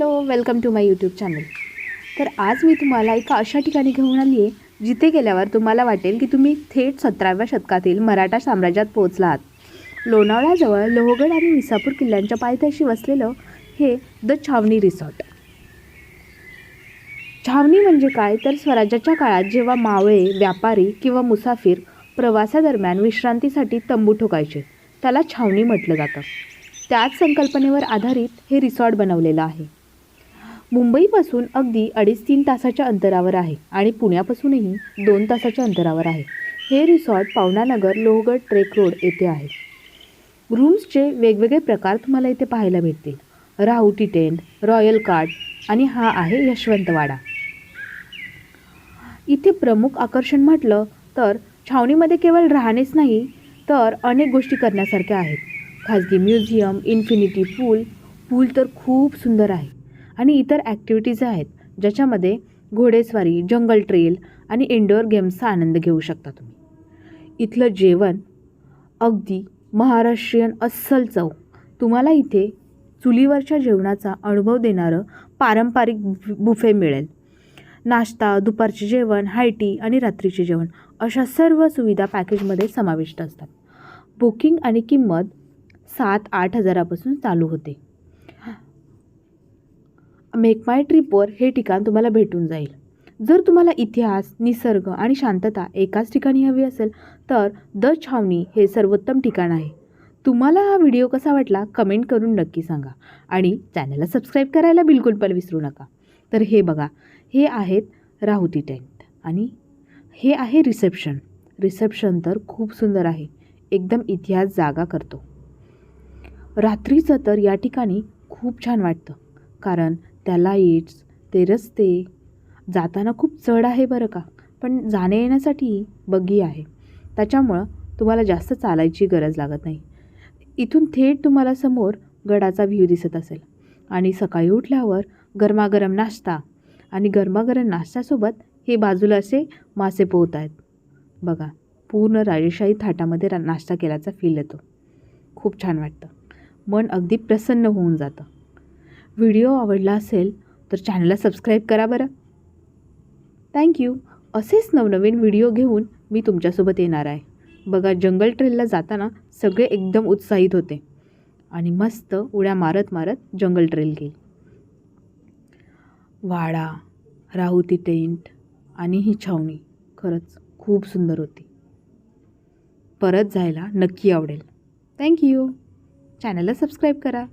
Hello, welcome to my YouTube channel. तर आज मी तुम्हाला एका अशा ठिकाणी घेऊन आली आहे जिथे गेल्यावर तुम्हाला वाटेल की तुम्ही थेट 17व्या शतकातील मराठा साम्राज्यात पोहोचला आहात. लोणावळ्याजवळ लोहगड आणि विसापूर किल्ल्यांच्या पायथ्याशी वसलेलं हे द छावणी रिसॉर्ट. छावणी म्हणजे काय तर स्वराज्याच्या काळात जेव्हा मावळे, व्यापारी किंवा मुसाफिर प्रवासादरम्यान विश्रांतीसाठी तंबू ठोकायचे त्याला छावणी म्हटलं जातं. त्याच संकल्पनेवर आधारित हे रिसॉर्ट बनवलेलं आहे. मुंबईपासून अगदी 2.5-3 तासाच्या अंतरावर आहे आणि पुण्यापासूनही 2 तासाच्या अंतरावर आहे. हे रिसॉर्ट पवनानगर लोहगड ट्रेक रोड येथे आहे. रूम्सचे वेगवेगळे प्रकार तुम्हाला इथे पाहायला भेटतील. राहुटी टेंट, रॉयल कार्ट आणि हा आहे यशवंतवाडा. इथे प्रमुख आकर्षण म्हटलं तर छावणीमध्ये केवळ राहणेच नाही तर अनेक गोष्टी करण्यासारख्या आहेत. खाजगी म्युझियम, इन्फिनिटी पूल तर खूप सुंदर आहे आणि इतर ॲक्टिव्हिटीज आहेत ज्याच्यामध्ये घोडेस्वारी, जंगल ट्रेल आणि इंडोअर गेम्सचा आनंद घेऊ शकता तुम्ही. इथलं जेवण अगदी महाराष्ट्रीयन अस्सल चव. तुम्हाला इथे चुलीवरच्या जेवणाचा अनुभव देणारं पारंपरिक बुफे मिळेल. नाश्ता, दुपारचे जेवण, हाय टी आणि रात्रीचे जेवण अशा सर्व सुविधा पॅकेजमध्ये समाविष्ट असतात. बुकिंग आणि किंमत 7-8 हजारापासून चालू होते. मेक माय ट्रिपवर हे ठिकाण तुम्हाला भेटून जाईल. जर तुम्हाला इतिहास, निसर्ग आणि शांतता एकाच ठिकाणी हवी असेल तर द छावणी हे सर्वोत्तम ठिकाण आहे. तुम्हाला हा व्हिडिओ कसा वाटला कमेंट करून नक्की सांगा आणि चॅनलला सबस्क्राईब करायला बिलकुल पण विसरू नका. तर हे बघा, हे आहेत राहुटी टेंट आणि हे आहे रिसेप्शन तर खूप सुंदर आहे. एकदम इतिहास जागा करतो. रात्रीचं तर या ठिकाणी खूप छान वाटतं कारण त्या लाईट्स, ते रस्ते जाताना खूप चढ आहे बरं का, पण जाण्या येण्यासाठी बग्गी आहे. त्याच्यामुळं तुम्हाला जास्त चालायची गरज लागत नाही. इथून थेट तुम्हाला समोर गडाचा व्ह्यू दिसत असेल आणि सकाळी उठल्यावर गरमागरम नाश्ता आणि गरमागरम नाश्त्यासोबत हे बाजूला असे मासे पोहत आहेत बघा. पूर्ण राजेशाही थाटामध्ये नाश्ता केल्याचा फील येतो. खूप छान वाटतं. मन अगदी प्रसन्न होऊन जातं. व्हिडिओ आवडला असेल तर चॅनलला सबस्क्राईब करा बरं. थँक्यू. असेच नवनवीन व्हिडिओ घेऊन मी तुमच्यासोबत येणार आहे. बघा, जंगल ट्रेलला जाताना सगळे एकदम उत्साहित होते आणि मस्त उड्या मारत मारत जंगल ट्रेल गेली. वाडा, राहुटी टेंट आणि ही छावणी खरंच खूप सुंदर होती. परत जायला नक्की आवडेल. थँक्यू. चॅनलला सबस्क्राईब करा.